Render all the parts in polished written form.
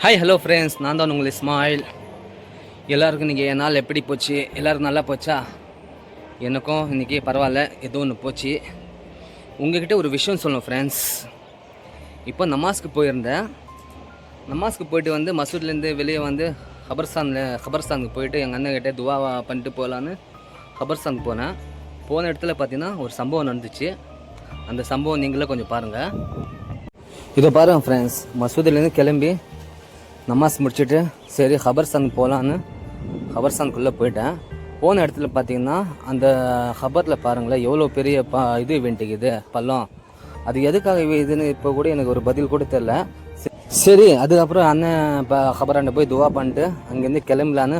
Hi hello friends, நான் தான் உங்கள் இஸ்மாயில். எல்லாருக்கும் இன்றைக்கி என் நாள் எப்படி போச்சு? எல்லோரும் நல்லா போச்சா? எனக்கும் இன்றைக்கி பரவாயில்ல, ஏதோ ஒன்று போச்சு. உங்கள்கிட்ட ஒரு விஷயம் சொல்லணும் ஃப்ரெண்ட்ஸ். இப்போ நமாஸ்க்கு போயிருந்தேன். நமாஸ்க்கு போயிட்டு வந்து மசூத்லேருந்து வெளியே வந்து கபர்ஸ்தானுக்கு போயிட்டு எங்கள் அண்ணன்கிட்ட துவா பண்ணிட்டு போகலான்னு கபர்ஸ்தானுக்கு போனேன். போன இடத்துல பார்த்தீங்கன்னா ஒரு சம்பவம் நடந்துச்சு. அந்த சம்பவம் நீங்களே கொஞ்சம் பாருங்கள். இதை பாருங்கள் ஃப்ரெண்ட்ஸ், மசூதிலேருந்து கிளம்பி நமாஸ் முடிச்சுட்டு சரி கபர்ஸ்தானுக்கு போகலான்னு கபர்ஸ்தானுக்குள்ளே போயிட்டேன். போன இடத்துல பார்த்தீங்கன்னா அந்த கபரில் பாருங்களேன் எவ்வளோ பெரிய இது வேண்டிக்குது பள்ளம். அது எதுக்காக இதுன்னு இப்போ கூட எனக்கு ஒரு பதில் கூட தெரில. சரி, அதுக்கப்புறம் அண்ணன் இப்போ கபராண்ட போய் துவா பண்ணிட்டு அங்கேருந்து கிளம்பலான்னு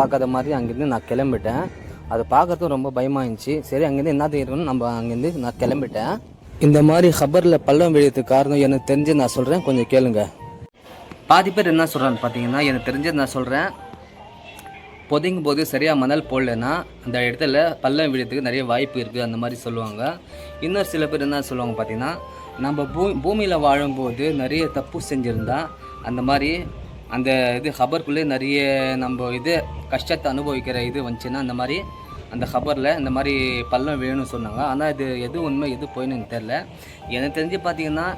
பார்க்காத மாதிரி அங்கேருந்து நான் கிளம்பிட்டேன். அதை பார்க்கறதும் ரொம்ப பயமாக இருந்துச்சு. சரி, அங்கேருந்து என்ன இருக்குன்னு நம்ம அங்கேருந்து நான் கிளம்பிட்டேன். இந்த மாதிரி கபரில் பள்ளம் விழுறதுக்கு காரணம் எனக்கு தெரிஞ்சு நான் சொல்கிறேன், கொஞ்சம் கேளுங்க. பாதி பேர் என்ன சொல்கிறான்னு பார்த்தீங்கன்னா, எனக்கு தெரிஞ்சது நான் சொல்கிறேன், பொதிங்கும் போது சரியாக மணல் போடலன்னா அந்த இடத்துல பள்ளம் விழுறதுக்கு நிறைய வாய்ப்பு இருக்குது அந்த மாதிரி சொல்லுவாங்க. இன்னொரு சில பேர் என்ன சொல்லுவாங்க பார்த்தீங்கன்னா, நம்ம பூமியில் வாழும்போது நிறைய தப்பு செஞ்சுருந்தா அந்த மாதிரி அந்த இது ஹபருக்குள்ளே நிறைய நம்ம இது கஷ்டத்தை அனுபவிக்கிற இது வந்துச்சுன்னா அந்த மாதிரி அந்த ஹபரில் இந்த மாதிரி பள்ளம் விழுன்னு சொன்னாங்க. ஆனால் இது எது உண்மை எது போயின்னு எனக்கு தெரில. எனக்கு தெரிஞ்சு பார்த்தீங்கன்னா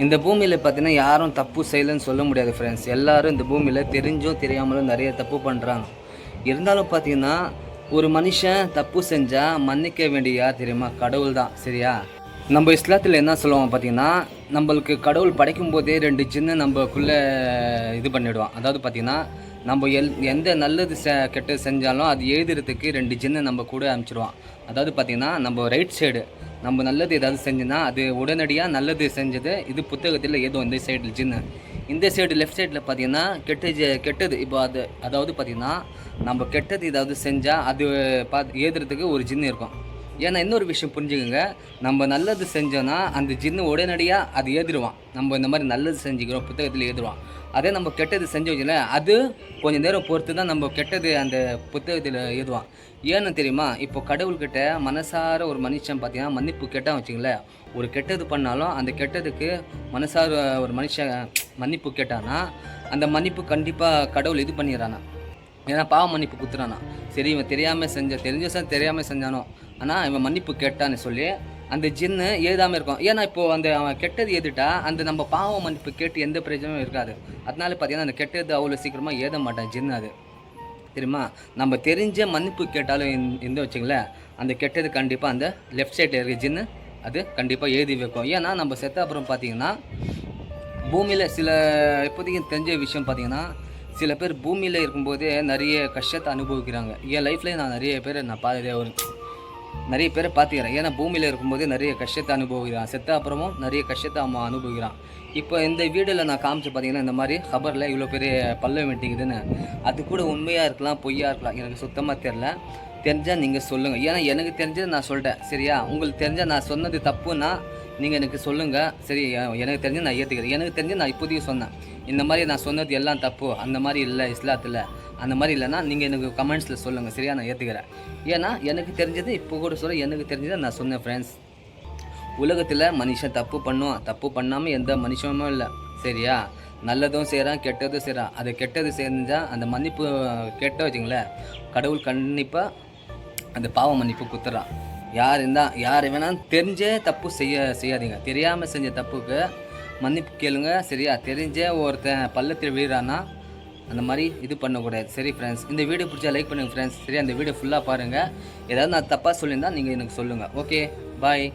இந்த பூமியில் பார்த்தீங்கன்னா யாரும் தப்பு செய்யலைன்னு சொல்ல முடியாது ஃப்ரெண்ட்ஸ். எல்லோரும் இந்த பூமியில் தெரிஞ்சும் தெரியாமலும் நிறைய தப்பு பண்ணுறாங்க. இருந்தாலும் பார்த்தீங்கன்னா ஒரு மனுஷன் தப்பு செஞ்சால் மன்னிக்க வேண்டிய யார் தெரியுமா? கடவுள் தான். சரியா? நம்ம இஸ்லாத்தில் என்ன சொல்லுவாங்க பார்த்தீங்கன்னா, நம்மளுக்கு கடவுள் படைக்கும் போதே 2 ஜின்னு நம்மக்குள்ளே இது பண்ணிவிடுவான். அதாவது பார்த்தீங்கன்னா நம்ம எந்த நல்லது கெட்டது செஞ்சாலும் அது எழுதுறதுக்கு 2 ஜின்னு நம்ம கூட அனுப்பிச்சிடுவான். அதாவது பார்த்தீங்கன்னா நம்ம ரைட் சைடு நம்ம நல்லது ஏதாவது செஞ்சோன்னா அது உடனடியாக நல்லது செஞ்சது இது புத்தகத்தில் ஏதோ இந்த சைடில் ஜின்னு, இந்த சைடு லெஃப்ட் சைடில் பார்த்தீங்கன்னா கெட்டது. இப்போ அதாவது பார்த்தீங்கன்னா நம்ம கெட்டது ஏதாவது செஞ்சால் அது எழுதுறதுக்கு ஒரு ஜின்னு இருக்கும். ஏன்னா இன்னொரு விஷயம் புரிஞ்சுக்கோங்க, நம்ம நல்லது செஞ்சோன்னா அந்த ஜின்னு உடனடியாக அது எழுதிடுவான். நம்ம இந்த மாதிரி நல்லது செஞ்சுக்கிறோம் புத்தகத்தில் எழுதுவான். அதே நம்ம கெட்டது செஞ்சு வச்சுல அது கொஞ்சம் நேரம் பொறுத்து தான் நம்ம கெட்டது அந்த புத்தகத்தில் எழுதுவான். ஏன்னு தெரியுமா? இப்போ கடவுள்கிட்ட மனசார ஒரு மனுஷன் பார்த்தீங்கன்னா மன்னிப்பு கேட்டால் வச்சுங்களேன், ஒரு கெட்டது பண்ணாலும் அந்த கெட்டதுக்கு மனசார ஒரு மனுஷன் மன்னிப்பு கேட்டானா அந்த மன்னிப்பு கண்டிப்பாக கடவுள் இது பண்ணிடுறானா. ஏன்னா பாவ மன்னிப்பு குத்துறானா. சரி, இவன் தெரியாமல் செஞ்சானோ ஆனால் இவன் மன்னிப்பு கேட்டான்னு சொல்லி அந்த ஜின்னு எழுதாமல் இருக்கும். ஏன்னா இப்போது அந்த அவன் கெட்டது எழுதிட்டா அந்த நம்ம பாவ மன்னிப்பு கேட்டு எந்த பிரச்சனையும் இருக்காது. அதனால பார்த்தீங்கன்னா அந்த கெட்டது அவ்வளோ சீக்கிரமாக எழுத மாட்டான் ஜின்னு. அது தெரியுமா? நம்ம தெரிஞ்ச மன்னிப்பு கேட்டாலும் எந்த வச்சுங்களேன் அந்த கெட்டது கண்டிப்பாக அந்த லெஃப்ட் சைடில் இருக்க ஜின்னு அது கண்டிப்பாக எழுதி வைக்கும். ஏன்னா நம்ம செத்த அப்புறம் பார்த்தீங்கன்னா பூமியில் சில இப்போதைக்கு தெரிஞ்ச விஷயம் பார்த்தீங்கன்னா சில பேர் பூமியில் இருக்கும்போதே நிறைய கஷ்டத்தை அனுபவிக்கிறாங்க. என் லைஃப்லேயே நான் நிறைய பேரை பார்த்துக்கிறேன். ஏன்னா பூமியில் இருக்கும்போது நிறைய கஷ்டத்தை அனுபவிக்கிறான், செத்த அப்புறமும் நிறைய கஷ்டத்தை அவன் அனுபவிக்கிறான். இப்போ இந்த வீடியோவில் நான் காமிச்சு பார்த்தீங்கன்னா இந்த மாதிரி ஹபரில் இவ்வளோ பெரிய பள்ளம் வெட்டிக்குதுன்னு, அது கூட உண்மையாக இருக்கலாம் பொய்யாக இருக்கலாம், எனக்கு சுத்தமாக தெரில. தெரிஞ்சால் நீங்கள் சொல்லுங்கள். ஏன்னா எனக்கு தெரிஞ்சது நான் சொல்லிட்டேன். சரியா? உங்களுக்கு தெரிஞ்சால் நான் சொன்னது தப்புன்னா நீங்கள் எனக்கு சொல்லுங்கள். சரி, எனக்கு தெரிஞ்சு நான் ஏற்றுக்கிறேன். எனக்கு தெரிஞ்சு நான் இப்போதைக்கு சொன்னேன் இந்த மாதிரி நான் சொன்னது எல்லாம் தப்பு, அந்த மாதிரி இல்லை இஸ்லாத்தில், அந்த மாதிரி இல்லைன்னா நீங்கள் எனக்கு கமெண்ட்ஸில் சொல்லுங்கள். சரியா? நான் ஏற்றுக்கிறேன். ஏன்னா எனக்கு தெரிஞ்சது இப்போ கூட எனக்கு தெரிஞ்சதை நான் சொன்னேன் ஃப்ரெண்ட்ஸ். உலகத்தில் மனுஷன் தப்பு பண்ணுவான், தப்பு பண்ணாமல் எந்த மனுஷனும் இல்லை. சரியா? நல்லதும் செய்கிறான் கெட்டதும் செய்கிறான். அது கெட்டது செஞ்சால் அந்த மன்னிப்பு கேட்ட வச்சுங்களேன் கடவுள் கண்டிப்பாக அந்த பாவ மன்னிப்பு குத்துறான். யார் வேணாலும் தெரிஞ்சே தப்பு செய்யாதீங்க. தெரியாமல் செஞ்ச தப்புக்கு மன்னிப்பு கேளுங்க. சரியா? தெரிஞ்சே ஒருத்தன் பள்ளத்தில் விழுறான்னா அந்த மாதிரி இது பண்ணக்கூடாது. சரி ஃப்ரெண்ட்ஸ், இந்த வீடியோ பிடிச்சா லைக் பண்ணுங்கள் ஃப்ரெண்ட்ஸ். சரியா? அந்த வீடியோ ஃபுல்லாக பாருங்கள். ஏதாவது நான் தப்பாக சொல்லியிருந்தால் நீங்கள் எனக்கு சொல்லுங்கள். ஓகே, பாய்.